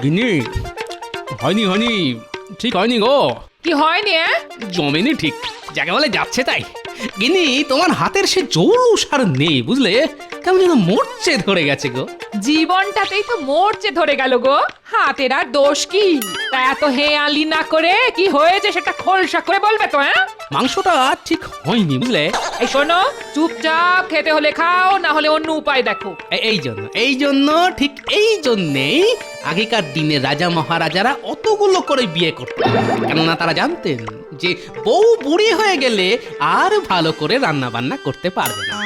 গিনি হয়নি হয়নি, ঠিক হয়নি গো। কি হয়নি? জমেনি ঠিক, যাকে বলে যাচ্ছে তাই। গিনি তোমার হাতের সে জৌলুস আর নেই, বুঝলে, কেমন যেন মরচে ধরে গেছে গো। জীবনটাতেই তো মরচে ধরে গেল গো। হাতের আর দোষ কি? তা এত হেয়ালি না করে কি হয়েছে সেটা খোলসা করে বলবে তো? মাংসটা ঠিক হয়নি, বুঝলে। এই শোনো, চুপচাপ খেতে হলে খাও, না হলে অন্য উপায় দেখো। এই জন্য ঠিক এই জন্যেই আগেকার দিনে রাজা মহারাজারা অতগুলো করে বিয়ে করতেন, কেননা তারা জানতেন যে বউ বুড়ি হয়ে গেলে আর ভালো করে রান্না বান্না করতে পারবে না।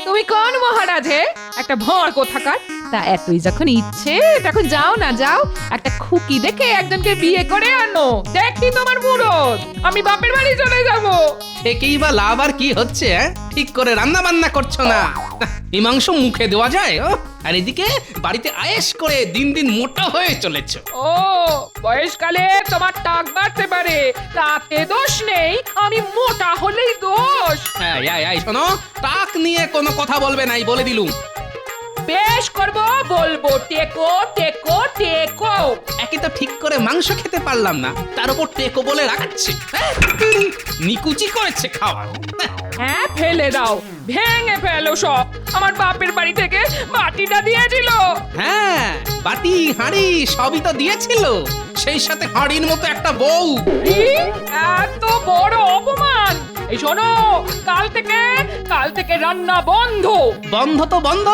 তুমি কোন মহারাজ হে? একটা ভর কোথাকার। তা এতই যখন ইচ্ছে তখন যাও না, যাও একটা খুকি দেখে একজনকে বিয়ে করে আনো, দেখি তোমার মুরত। আমি বাপের বাড়ি চলে যাব। থেকেই বা লাভ আর কি হচ্ছে? ঠিক করে রান্না বান্না করছো না, এই মাংস মুখে দেওয়া যায়? আর এদিকে বাড়িতে আয়েশ করে দিন দিন মোটা হয়ে চলেছো। ও, বয়সকালে তোমার টাক বাড়তে পারে, তাতে দোষ নেই। আমি মোটা হলেই দোষ। এই শোনো, টাক নিয়ে কোনো কথা বলবে নাই, বলে দিলুম। বেশ করব, বলবো টেকো টেকো টেকো। একে তো ঠিক করে মাংস খেতে পারলাম না, তার উপর টেকো বলে রাখাচ্ছে। নিকুচি করেছে খাওয়ার। হ্যাঁ, ফেলে দাও, ভেঙে ফেলো সব। আমার বাপের বাড়ি থেকে বাটিটা দিয়েছিল। হ্যাঁ, বাটি হাঁড়ি সবই তো দিয়েছিল, সেই সাথে হাঁড়ির মতো একটা বউ। এত বড় অপমান! এই শোনো, কাল থেকে রান্না বন্ধ। বন্ধ তো বন্ধ,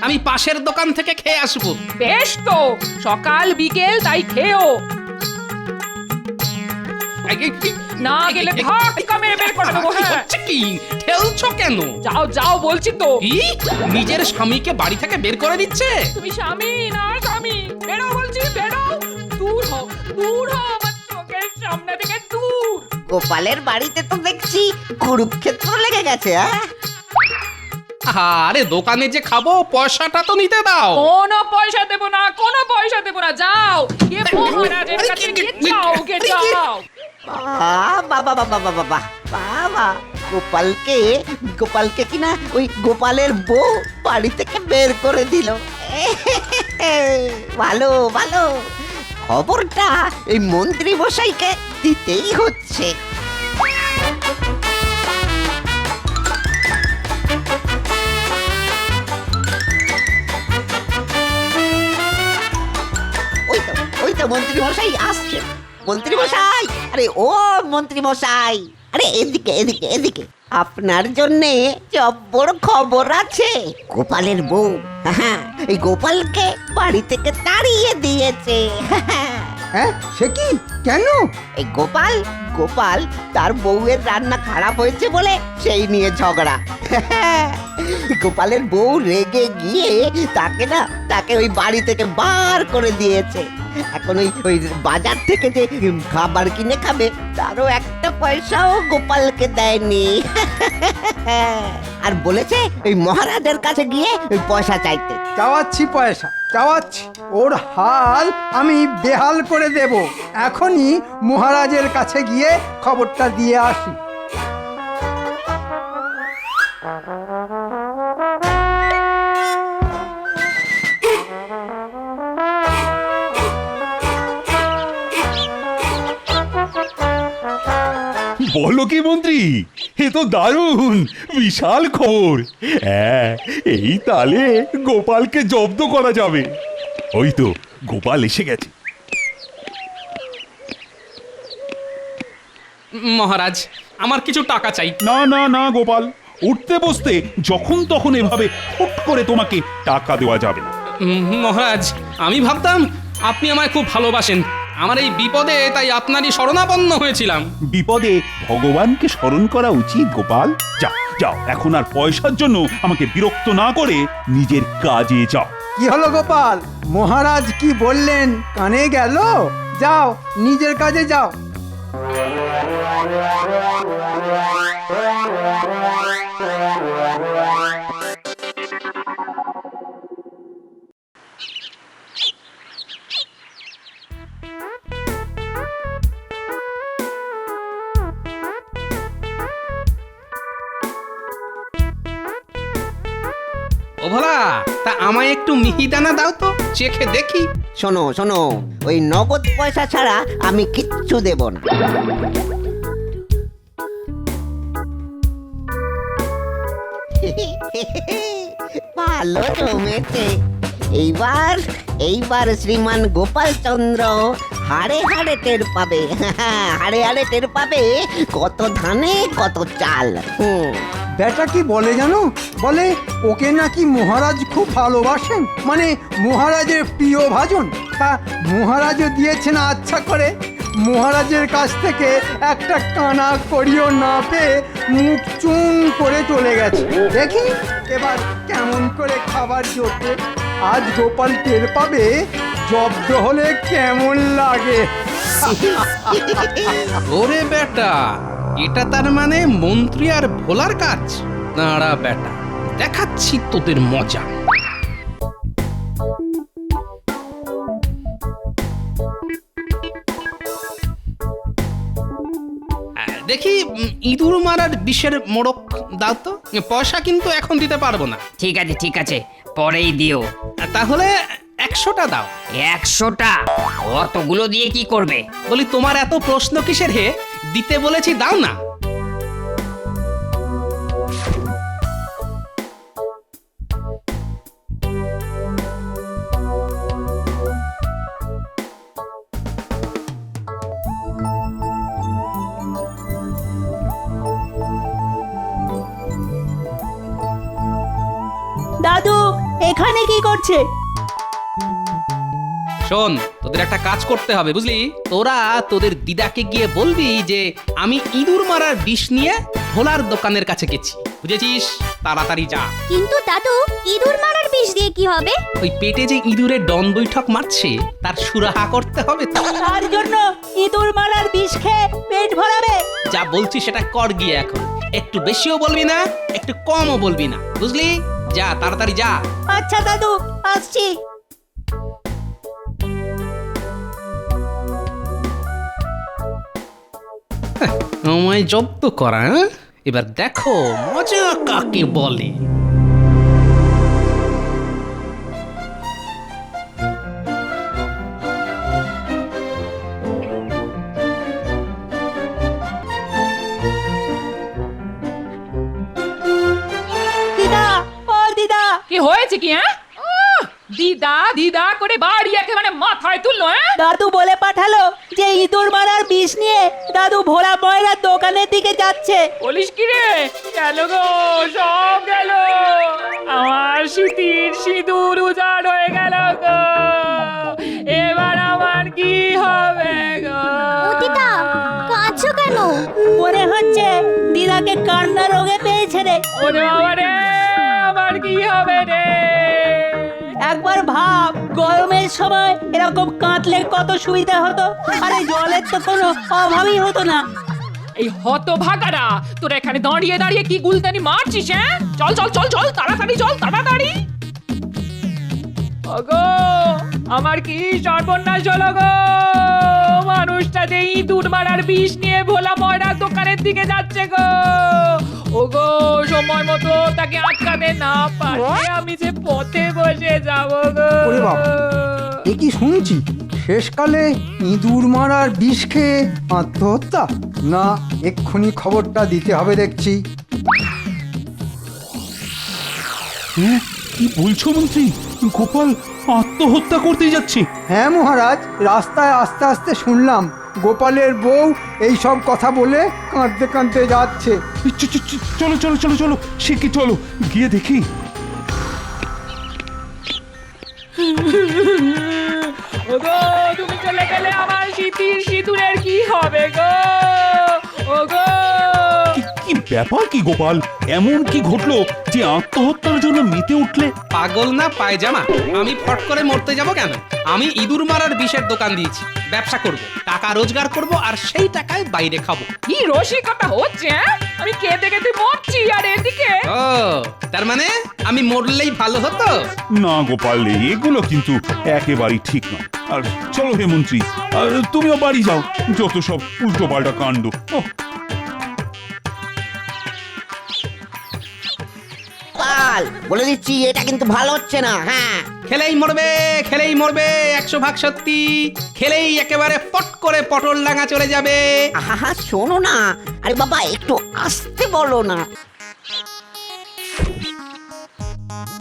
আমি পাশের দোকান থেকে খেয়ে আসবো। বেশ তো, সকাল বিকেল তাই খেও। না গেলে ধাক্কা মেরে বের করে দেবো। হ্যাঁ, কি ঠেলছো কেন? যাও যাও বলছি তো। কি নিজের স্বামীকে বাড়ি থেকে বের করে দিচ্ছে? তুমি স্বামী না স্বামী? বেরো বলছি, বেরো। দূর হও, দূর হও আমার চোখের সামনে থেকে, দূর। গোপালের বাড়িতে তো দেখছি কুরুক্ষেত্র লেগে গেছে। আরে দোকানে যে খাবো, পয়সাটা তো নিতে দাও। কোনো পয়সা দেব না, কোনো পয়সা দেব না। যাও, গিয়ে মহারাজের কাছে গিয়ে যাও, গিয়ে যাও। বাবা বাবা বাবা বাবা বাবা, গোপালকে কিনা ওই গোপালের বউ বাড়ি থেকে বের করে দিল। ভালো ভালো, খবরটা এই মন্ত্রী মশাইকে দিতেই হচ্ছে। ওই তো মন্ত্রী মশাই আসছে। মন্ত্রী মশাই, আরে ও মন্ত্রী মশাই, আরে এদিকে এদিকে এদিকে, আপনার জন্যে জব্বর খবর আছে। গোপালের বউ, হ্যাঁ, এই গোপালকে বাড়ি থেকে তাড়িয়ে দিয়েছে। হ্যাঁ, সে কি? কেন? এই গোপাল তার বউয়ের রান্না খারাপ হয়েছে বলে সেই নিয়ে ঝগড়া। গোপালের বউ রেগে গিয়ে তাকে ওই বাড়ি থেকে বার করে দিয়েছে। এখন ওই বাজার থেকে যে খাবার কিনে খাবে, তারও একটা পয়সাও গোপালকে দেয়নি। আর বলেছে ওই মহারাজের কাছে গিয়ে ওই পয়সা চাইতে। চাওয়াচ্ছি পয়সা, চাওয়াচ্ছি। ওর হাল আমি বেহাল করে দেব। এখনই মহারাজের কাছে গিয়ে খবরটা দিয়ে আসি। বলো কি মন্ত্রী, এ তো দারুণ, বিশাল খবর। হ্যাঁ, এই তালে গোপালকে জব্দ করা যাবে। ওই তো গোপাল এসে গেছে। মহারাজ, আমার কিছু টাকা চাই। না না না গোপাল, উঠতে বসতে যখন তখন এভাবে হুট করে তোমাকে টাকা দেওয়া যাবে না। মহারাজ, আমি ভাবতাম আপনি আমায় খুব ভালোবাসেন। আমার এই বিপদে তাই আপনারই শরণাপন্ন হয়েছিলাম। বিপদে ভগবানকে স্মরণ করা উচিত গোপাল। যাও যাও, এখন আর পয়সার জন্য আমাকে বিরক্ত না করে নিজের কাজে যাও। কি হলো গোপাল, মহারাজ কি বললেন কানে গেল? যাও, নিজের কাজে যাও। ও ভোলা, তা আমায় একটু মিহিদানা দাও তো, চেখে দেখি। শোনো শোনো, ওই নগদ পয়সা ছাড়া আমি কিচ্ছু দেব না। ভালো জমেছে। এইবার এইবার শ্রীমান গোপাল চন্দ্র হাড়ে হাড়ে টের পাবে, হাড়ে হাড়ে টের পাবে কত ধানে কত চাল। বেটা কি বলে জানো, বলে ওকে নাকি মহারাজ খুব ভালোবাসেন, মানে মহারাজের প্রিয় ভাজন। তা মহারাজও দিয়েছেন আচ্ছা করে। মহারাজের কাছ থেকে একটা কানা করিও না পেয়ে মুখ চুন করে চলে গেছে। দেখি এবার কেমন করে খাবার জোটে। আজ গোপাল টের পাবে জব্দ হলে কেমন লাগে। ওরে বেটা, এটা তার মানে মন্ত্রী আর ভোলার কাজ? দাঁড়া বেটা, দেখাচ্ছি তোদের মজা। দেখি ইঁদুর মারার বিষের মোড়ক দাও তো। পয়সা কিন্তু এখন দিতে পারবো না। ঠিক আছে ঠিক আছে, পরেই দিও। তাহলে 100টা দাও। 100টা? অতগুলো দিয়ে কি করবে? বলি তোমার এত প্রশ্ন কিসের হে? দিতে বলেছি, দাও না। দাদু এখানে কি করছে? শোন, তোদের একটা কাজ করতে হবে, বুঝলি? তোরা তোদের দিদাকে গিয়ে বলবি যে আমি ইঁদুর মারার বিষ নিয়ে ভোলার দোকানের কাছে গেছি, বুঝেছিস? তাড়াতাড়ি যা। কিন্তু দাদু, ইঁদুর মারার বিষ দিয়ে কি হবে? ওই পেটে যে ইঁদুরের ডন বৈঠক মারছে তার সুরাহা করতে হবে তো। তার জন্য ইঁদুর মারার বিষ খেয়ে পেট ভরাবে? যা বলছি সেটা কর গিয়ে এখন। একটু বেশিও বলবি না, একটু কমও বলবি না, বুঝলি? যা, তাড়াতাড়ি যা। আচ্ছা দাদু, আসছি। আমায় জব্দ করা, হ্যাঁ? এবার দেখো মজা কাকে বলে। দিদা, ও দিদা, কি হয়েছে কি? হ্যাঁ, দিদা দিদা করে বাড়ি একেবারে মাথায় তুললো। হ্যাঁ, দাদু বলে পাঠালো যে ইঁদুর মারার বিষ নিয়ে দাদু ভোলা ময়রার দোকানের দিকে যাচ্ছে। বলিস কি রে? গেল গো, সব গেল। আমার স্মৃতির সিঁদুর উজাড় হয়ে গেল গো। এবার আমার কি হবে গো? ও দিদা, কাঁদছো কেন? মনে হচ্ছে দিদাকে কান্না রোগে পেয়েছে রে। ওরে বাবা রে, আমার কি হবে রে? একবার ভাব, গরমের সময় এরকম কাঁদলে কত সুবিধা হতো, আরে জলের তো কোনো অভাবই হতো না। এই হতভাগারা, তোরা এখানে দাঁড়িয়ে দাঁড়িয়ে কি গুলতানি মারছিস? হ্যাঁ, চল চল চল চল, তাড়াতাড়ি চল, তাড়াতাড়ি। ওগো, আমার কি সর্বনাশ হলো গো! মানুষটা যে ইঁদুর মারার বিষ নিয়ে ভোলা ময়রার দোকানের দিকে যাচ্ছে গো। ওগো, সময় মতো তাকে আটকাতে না পারলে আমি যে পথে বসে যাব গো। ওরে বাবা, এ কি শুনছি? শেষকালে ইঁদুর মারার বিষ খেয়ে আত্মহত্যা? না, এক্ষুনি খবরটা দিতে হবে দেখছি। হ্যাঁ, কি বলছো মন্ত্রী? গোপাল আত্মহত্যা করতে যাচ্ছে? হ্যাঁ মহারাজ, রাস্তায় আস্তে আস্তে শুনলাম গোপালের বউ এই সব কথা বলে কাঁদতে কাঁদতে যাচ্ছে। চলো চলো চলো চলো, সে কি, চলো গিয়ে দেখি। ওগো, তুমি চলে গেলে আমার স্মৃতির সিঁদুরের কি হবে গো? ওগো, কি ব্যাপার কি গোপাল? এমন কি ঘটলো যে আত্মহত্যার জন্য মেতে উঠলে? পাগল না পায়জামা, আমি ফট করে মরতে যাব কেন? আমি ইঁদুর মারার বিষের দোকান দিয়েছি, ব্যবসা করব, টাকা রোজগার করব, আর সেই টাকায় বাইরে খাবো। কি রসিকতা হচ্ছে? হ্যাঁ, আমি কেঁদে কেঁদে মরছি, আর এদিকে ও, তার মানে আমি মরলেই ভালো হতো? না গোপাল, এগুলো কিন্তু একেবারেই ঠিক নয়। আর চলো হে মন্ত্রী, আর তুমিও বাড়ি যাও, যত সব উল্টো পাল্টা কাণ্ড। গোপাল গোপাল বলে দিচ্ছি এটা কিন্তু ভালো হচ্ছে না। হ্যাঁ, খেলেই মরবে 100 ভাগ সত্যি। খেলেই একেবারে পট করে পটল ডাঙা চলে যাবে। আহা শোনো না, আরে বাবা একটু আসতে বলো না।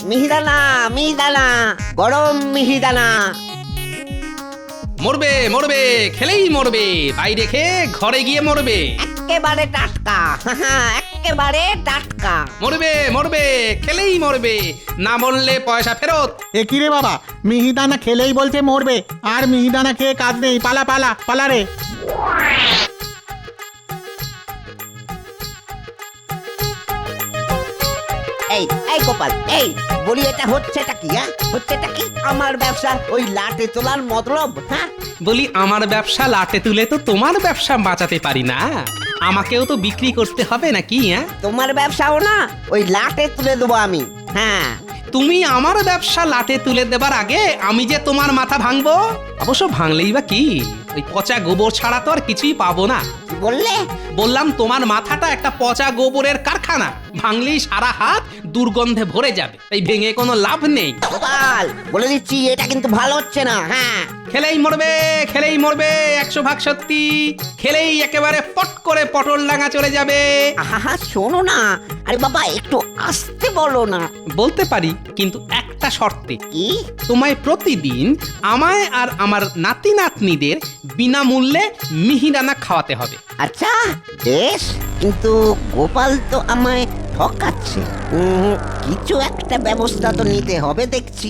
মিহিদানা মিহিদানা, গরম মিহিদানা। মরবে খেলেই মরবে, বাইরে খেয়ে ঘরে গিয়ে মরবে। একেবারে টাটকা, একেবারে টাটকা। মরবে খেলেই মরবে, না মরলে পয়সা ফেরত। এ কি রে বাবা, মিহিদানা খেলেই বলছে মরবে, আর মিহিদানা খেয়ে কাজ নেই, পালা পালা পালা রে। এই এই গোপাল, এই বলি এটা হচ্ছেটা কি? হ্যাঁ, হচ্ছেটা কি? আমার ব্যবসা ওই লাটে তোলার মতলব? হ্যাঁ, বলি আমার ব্যবসা লাটে তুলে তো তোমার ব্যবসা বাঁচাতে পারি না, আমাকেও তো বিক্রি করতে হবে নাকি? হ্যাঁ, তোমার ব্যবসাও না ওই লাটে তুলে দেবো আমি। হ্যাঁ, তুমি আমার ব্যবসা লাটে তুলে দেবার আগে আমি যে তোমার মাথা ভাঙবো, অবশ্য ভাঙলেই বা কি, ওই পচা গোবর ছাড়া তো আর কিছুই পাবো না। কি বললে? বললাম তোমার মাথাটা একটা পচা গোবরের কারখানা, ভাঙলেই সারা হাত দুর্গন্ধে ভরে যাবে, তাই ভেঙে কোনো লাভ নেই। গোপাল বলে দিচ্ছি এটা কিন্তু ভালো হচ্ছে না। হ্যাঁ, খেলেই মরবে 100 ভাগ সত্যি। খেলেই একেবারে পট করে পটল ডাঙা চলে যাবে। আহা শোনো না, আরে বাবা একটু আসতে বলো না। বলতে পারি, কিন্তু একটা শর্তে। কি? তোমায় প্রতিদিন আমায় আর আমার নাতি নাতনিদের বিনামূল্যে মিহিদানা খাওয়াতে হবে। আচ্ছা বেশ, কিন্তু গোপাল তো আমায় ঠকাচ্ছে। কিছু একটা ব্যবস্থা তো নিতে হবে দেখছি।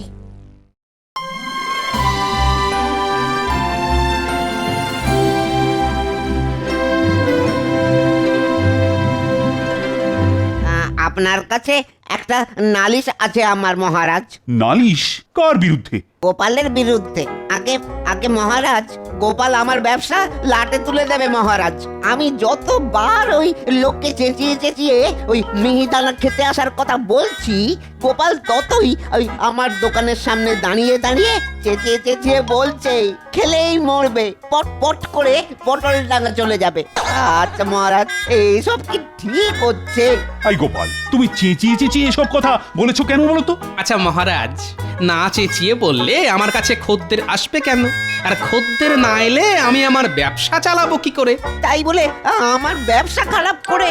আপনার কাছে একটা নালিশ আছে আমার মহারাজ। নালিশ কার বিরুদ্ধে? গোপালের বিরুদ্ধে। আগে আগে মহারাজ, গোপাল আমার ব্যবসা লাটে তুলে দেবে মহারাজ। আমি যতবার ওই লোককে চেঁচিয়ে চেঁচিয়ে ওই মিহিদানা খেতে আসার কথা বলছি, গোপাল ততই ওই আমার দোকানের সামনে দাঁড়িয়ে দাঁড়িয়ে চেঁচিয়ে চেঁচিয়ে বলছে খেলেই মরবে, পট পট করে পটল ডাঙা চলে যাবে। আচ্ছা মহারাজ, এইসব কি ঠিক হচ্ছে? আই গোপাল, তুমি চেঁচিয়ে চেঁচিয়ে এসব কথা বলেছো কেন বলো তো? আচ্ছা মহারাজ, না চেঁচিয়ে বললে আমার কাছে খদ্দের আসবে কেন? আর খদ্দের না এলে আমি আমার ব্যবসা চালাবো কি করে? তাই বলে আমার ব্যবসা খারাপ করে?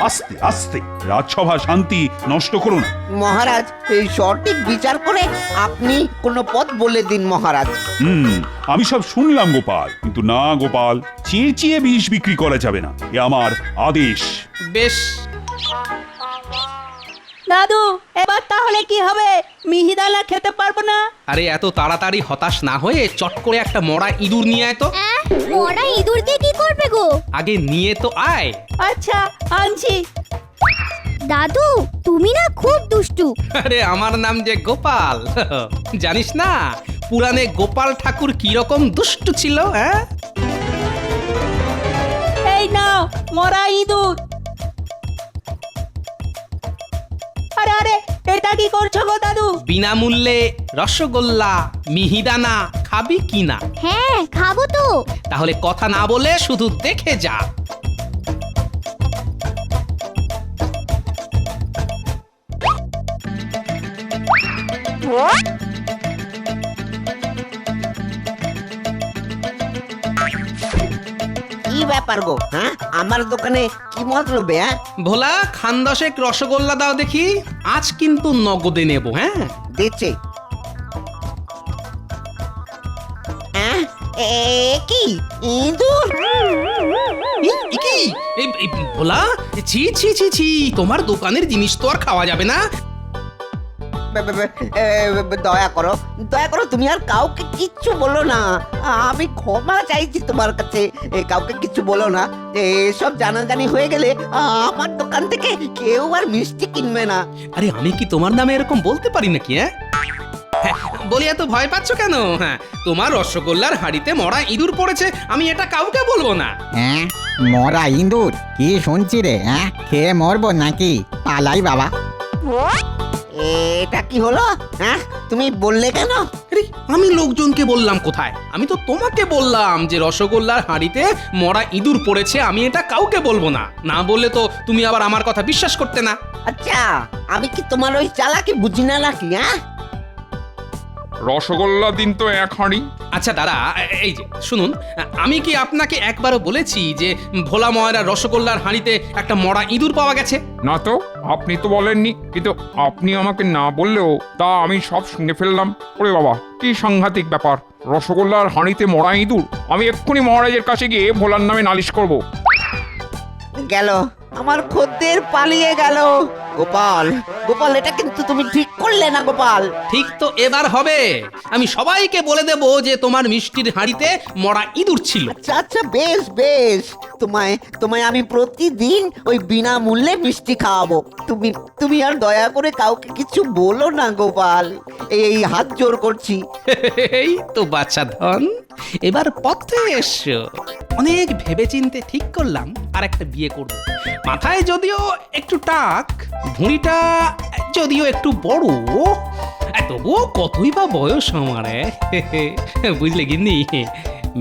আস্তে আস্তে, রাজসভা শান্তি নষ্ট করো না। মহারাজ, এই সঠিক বিচার করে আপনি কোনো পথ বলে দিন মহারাজ। আমি সব শুনলাম গোপাল, কিন্তু না গোপাল, চেঁচিয়ে বিষ বিক্রি করা যাবে না, এ আমার আদেশ। বেশ। দাদু, এবার তাহলে কি হবে? মিহিদানা খেতে পারবো না? আরে এত তাড়াতাড়ি হতাশ না হয়ে চট করে একটা মরা ইঁদুর নিয়ে আয় তো। ওরা ইঁদুর দিয়ে কি করবে গো? আগে নিয়ে তো আয়। আচ্ছা, আনছি। দাদু, তুমি না খুব দুষ্টু। আরে আমার নাম যে গোপাল, জানিস না পুরাণে গোপাল ঠাকুর কি রকম দুষ্টু ছিল? হ্যাঁ, এই নাও মরা ইঁদুর। আরে আরে, এটা কি করছো গো দাদু? বিনামূল্যে রসগোল্লা মিহিদানা খাবি কিনা? হ্যাঁ, খাবো তো। তাহলে কথা না বলে শুধু দেখে যা। কি ব্যাপার গো? হ্যাঁ, আমার দোকানে কি মতলবে? হ্যাঁ, ভোলা, খান দশেক রসগোল্লা দাও দেখি, আজ কিন্তু নগদে নেব। হ্যাঁ, দিচ্ছে। হ্যাঁ, কি ইঁদুর? কি ভোলা, ছি ছি ছি ছি, তোমার দোকানের জিনিস তো আর খাওয়া যাবে না। দয়া করো, দয়া করো, তুমি আর কাউকে কিচ্ছু বলো না। আমি ক্ষমা চাইছি তোমার কাছে, কাউকে কিচ্ছু বলো না। এসব জানাজানি হয়ে গেলে আমার দোকান থেকে কেউ আর মিষ্টি কিনবে না। আরে আমি কি তোমার নামে এরকম বলতে পারি নাকি? হ্যাঁ, বলি এত ভয় পাচ্ছ কেন? হ্যাঁ, তোমার রসগোল্লার হাঁড়িতে মরা ইঁদুর পড়েছে, আমি এটা কাউকে বলবো না। হ্যাঁ, মরা ইঁদুর? কি শুনছি রে? হ্যাঁ, খেয়ে মরবো নাকি? পালাই বাবা। এটা কি হলো? হ্যাঁ, তুমি বললে কেন? আরে আমি লোকজনকে বললাম কোথায়? আমি তো তোমাকে বললাম যে রসগোল্লার হাঁড়িতে মরা ইঁদুর পড়েছে, আমি এটা কাউকে বলবো না। না বললে তো তুমি আবার আমার কথা বিশ্বাস করতে না। আচ্ছা, আমি কি তোমার ওই চালাকি বুঝি না নাকি? হ্যাঁ, রসগোল্লা দিন তো এক হাঁড়ি। আচ্ছা দাদা, এই যে শুনুন, আমি কি আপনাকে একবারও বলেছি যে ভোলা ময়রা রসগোল্লার হাঁড়িতে একটা মরা ইঁদুর পাওয়া গেছে? না তো, আপনি তো বলেননি, কিন্তু আপনি আমাকে না বললেও তা আমি সব শুনে ফেললাম। ওরে বাবা, কি সাংঘাতিক ব্যাপার! রসগোল্লার হাঁড়িতে মরা ইঁদুর! আমি এক্ষুনি মহারাজের কাছে গিয়ে ভোলার নামে নালিশ করব। গেল, আমার খদ্দের পালিয়ে গেল। গোপাল, গোপাল, এটা কিন্তু তুমি ঠিক করলে না গোপাল। ঠিক তো এবার হবে। আমি সবাইকে বলে দেব যে তোমার মিষ্টির হাঁড়িতে মরা ইঁদুর ছিল। আচ্ছা আচ্ছা, বেশ বেশ, তোমায় তোমায় আমি প্রতিদিন ওই বিনামূল্যে মিষ্টি খাওয়াবো। তুমি তুমি আর দয়া করে কাউকে কিছু বলো না গোপাল, এই হাত জোর করছি। এই তো বাচ্চা ধন, এবার পথে এসো। অনেক ভেবেচিন্তে ঠিক করলাম আর একটা বিয়ে করব। মাথায় যদিও একটু টাক, ভুঁড়িটা যদিও একটু বড়, তবুও কতই বা বয়স আমার। বুঝলে গিন্নি,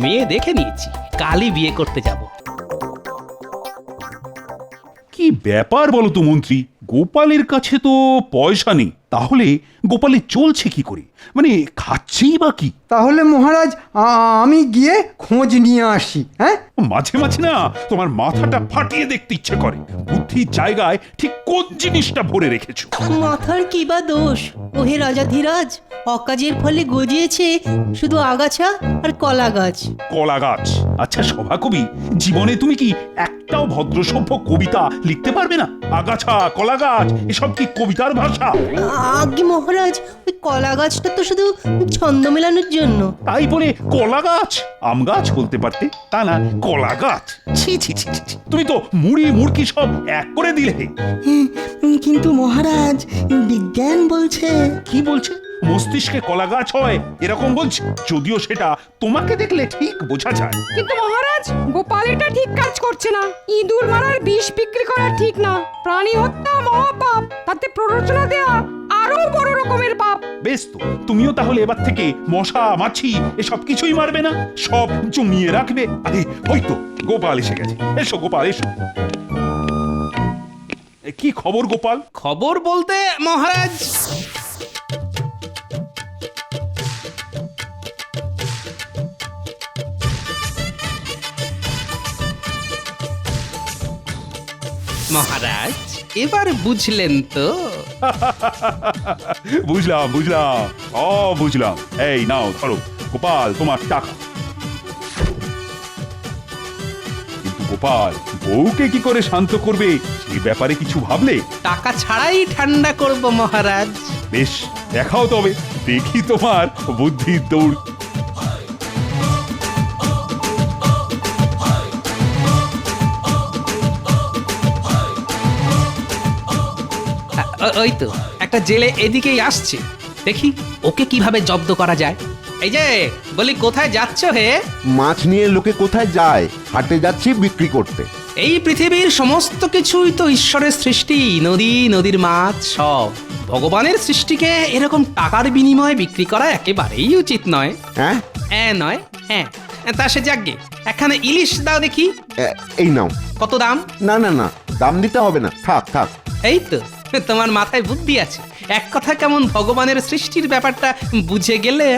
মেয়ে দেখে নিয়েছি, কালই বিয়ে করতে যাব। কি ব্যাপার বলো তো মন্ত্রী, গোপালের কাছে তো পয়সা নেই, তাহলে গোপালে চলছে কি করে? মানে খাচ্ছেই বা কি? তাহলে মহারাজ আমি গিয়ে খোঁজ নিয়ে আসি। হ্যাঁ, মাঝে মাঝে না তোমার মাথাটা ফাটিয়ে দেখতে ইচ্ছে করে। বুদ্ধির জায়গায় ঠিক কোন জিনিসটা ভরে রেখেছো? মাথার কি বা দোষ? ওহে রাজাধিরাজ, অকাজের ফলে গজিয়েছে শুধু আগাছা আর কলা গাছ। কলা গাছ? আচ্ছা সভাকবি, জীবনে তুমি কি একটাও ভদ্রসভ্য কবিতা লিখতে পারবে না? আগাছা, কলা গাছ, এসব কি কবিতার ভাষা? আজ্ঞে মহারাজ, ওই কলা গাছটা তো শুধু ছন্দ মেলানোর জন্য। তাই বলে কলা গাছ? আম গাছ বলতে পারতে, তা না কলা গাছ। ছি ছি ছি ছি ছি। তুমি তো মুড়ি মুড়কি সব এক করে দিলে। কিন্তু মহারাজ, বিজ্ঞান বলছে। কি বলছে? মস্তিষ্কে কলা গাছ হয় এরকম বলছে? যদিও সেটা তোমাকে দেখলে ঠিক বোঝা যায়। কিন্তু মহারাজ, গোপাল এটা ঠিক কাজ করছে না। ইঁদুর মারার বিষ বিক্রি করা ঠিক না। প্রাণী হত্যা মহাপাপ, তাতে প্ররোচনা দেওয়া আরো বড় রকমের পাপ। বেশ তো, তুমিও তাহলে এবার থেকে মশা মাছি এসব কিছুই মারবে না, সব জমিয়ে রাখবে। আরে হয়তো গোপাল এসে গেছে। এসো গোপাল, এসো। কি খবর গোপাল? খবর বলতে মহারাজ, মহারাজ এবার বুঝলেন তো? বুঝলাম বুঝলাম, বুঝলাম। এই নাও ধরো গোপাল, তোমার টাকা। কিন্তু গোপাল, বউকে কি করে শান্ত করবে সে ব্যাপারে কিছু ভাবলে? টাকা ছাড়াই ঠান্ডা করব মহারাজ। বেশ, দেখাও তবে, দেখি তোমার বুদ্ধির দৌড়। ওই তো একটা জেলে এদিকেই আসছে, দেখি ওকে কিভাবে জব্দ করা যায়। এই যে বলি, কোথায় যাচ্ছ হে? মাছ নিয়ে লোকে কোথায় যায়? হাটে যাচ্ছি বিক্রি করতে। এই পৃথিবীর সমস্ত কিছুই তো ঈশ্বরের সৃষ্টি। নদী, নদীর মাছ সব ভগবানের সৃষ্টিকে এরকম টাকার বিনিময়ে বিক্রি করা একেবারেই উচিত নয়। হ্যাঁ, নয়, হ্যাঁ। তা সে যাকগে, এখানে ইলিশ দাও দেখি। এই নাও। কত দাম? না না না, দাম দিতে হবে না, থাক থাক। এই তো, তোমার মাথায় বুদ্ধি আছে। এক কথা কেমন ভগবানের সৃষ্টির ব্যাপারটা বুঝে গেলে।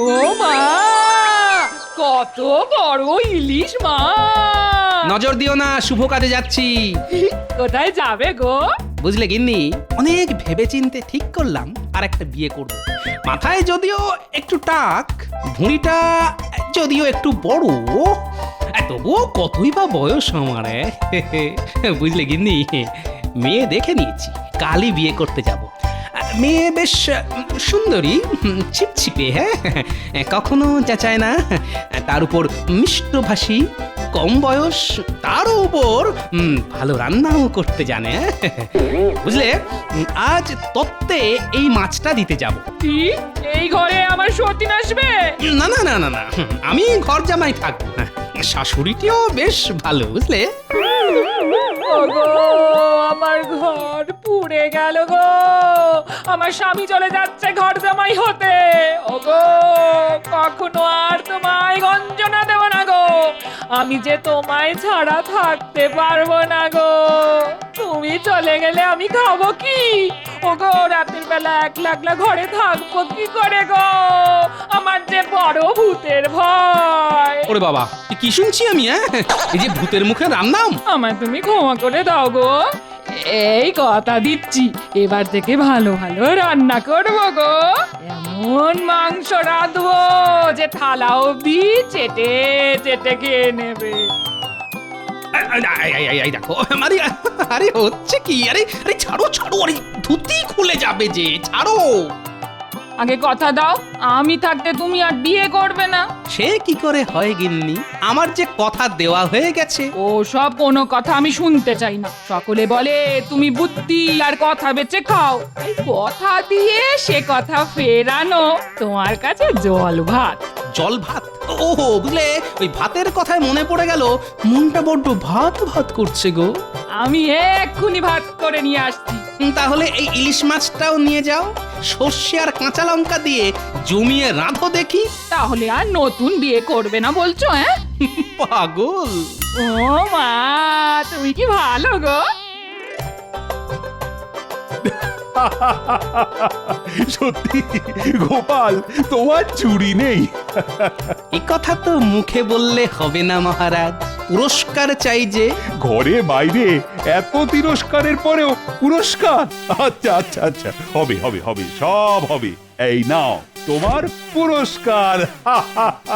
ও মা, কত বড় ইলিশ মাছ! নজর দিও না, শুভ কাজে যাচ্ছি। কোথায় যাবে গো? বুঝলে গিন্নি, অনেক ভেবেচিন্তে ঠিক করলাম আর একটা বিয়ে করব। মাথায় যদিও একটু টাক, ভুঁড়িটা যদিও একটু বড়, তবুও কতই বা বয়স আমার। বুঝলে গিন্নি, মেয়ে দেখে নিয়েছি, কালই বিয়ে করতে যাব। মেয়ে বেশ সুন্দরী, ছিপছিপে, হ্যাঁ, কখনো চেঁচায় না, তার উপর মিষ্টভাষী, কম বয়স, তার উপর ভালো রান্নাও করতে জানে। বুঝলে, আজ তত্ত্বে এই মাছটা দিতে যাব। কি এই ঘরে আমার সতীন আসবে? না না না না না, আমি ঘর জামাই থাকবো। শাশুড়িটিও বেশ ভালো, বুঝলে। ওগো, আমার ঘর পুড়ে গেল গো, আমার স্বামী চলে যাচ্ছে ঘর জামাই হতে। ওগো, কখনো আর তোমায় গঞ্জনা দেব না গো, আমি যে তোমায় ছাড়া থাকতে পারবো না গো। তুমি চলে গেলে আমি খাবো কি? ওগো, রাতের বেলা একলা একলা ঘরে থাকবো কি করে গো? আমার যে বড় ভূতের ভয়। ওরে বাবা, কি শুনছি আমি? এই যে ভূতের মুখে রাম নাম। আমায় তুমি ক্ষমা করে দাও গো, এই কথা দিচ্ছি এবার থেকে ভালো ভালো রান্না করবো গো। এমন মাংস রাঁধবো যে থালা অব্দি চেটে চেটে খেয়ে নেবে। দেখো, আরে হচ্ছে কি? আরে আরে ছাড়ো ছাড়ো, আরে ধুতি খুলে যাবে যে, ছাড়ো। আগে কথা দাও, আমি থাকতে তুমি আর বিয়ে করবে না। সে কি করে হয় গিন্নি? আমার যে কথা দেওয়া হয়ে গেছে। ও সব কোনো কথা আমি শুনতে চাই না। সকলে বলে তুমি বুদ্ধি আর কথা বেচে খাও, এই কথা দিয়ে সে কথা ফেরানো তোমার কাছে জল ভাত। জল ভাত? ওহো, বুঝলে, ওই ভাতের কথায় মনে পড়ে গেল, মনটা বড্ড ভাত ভাত করছে গো। আমি এক্ষুনি ভাত করে নিয়ে আসছি। তাহলে এই ইলিশ মাছটাও নিয়ে যাও, সর্ষে আর কাঁচা লঙ্কা দিয়ে জমিয়ে রাঁধো দেখি। তাহলে আর নতুন বিয়ে করবে না বলছো? হ্যাঁ পাগল। ও মা, তুমি কি ভালো গো। সত্যি গোপাল, তোমার চুরি নেই। এ কথা তো মুখে বললে হবে না মহারাজ, পুরস্কার চাই যে। ঘরে বাইরে এত তিরস্কারের পরেও পুরস্কার? আচ্ছা আচ্ছা আচ্ছা, হবে হবে হবে, সব হবে। এই নাও তোমার পুরস্কার।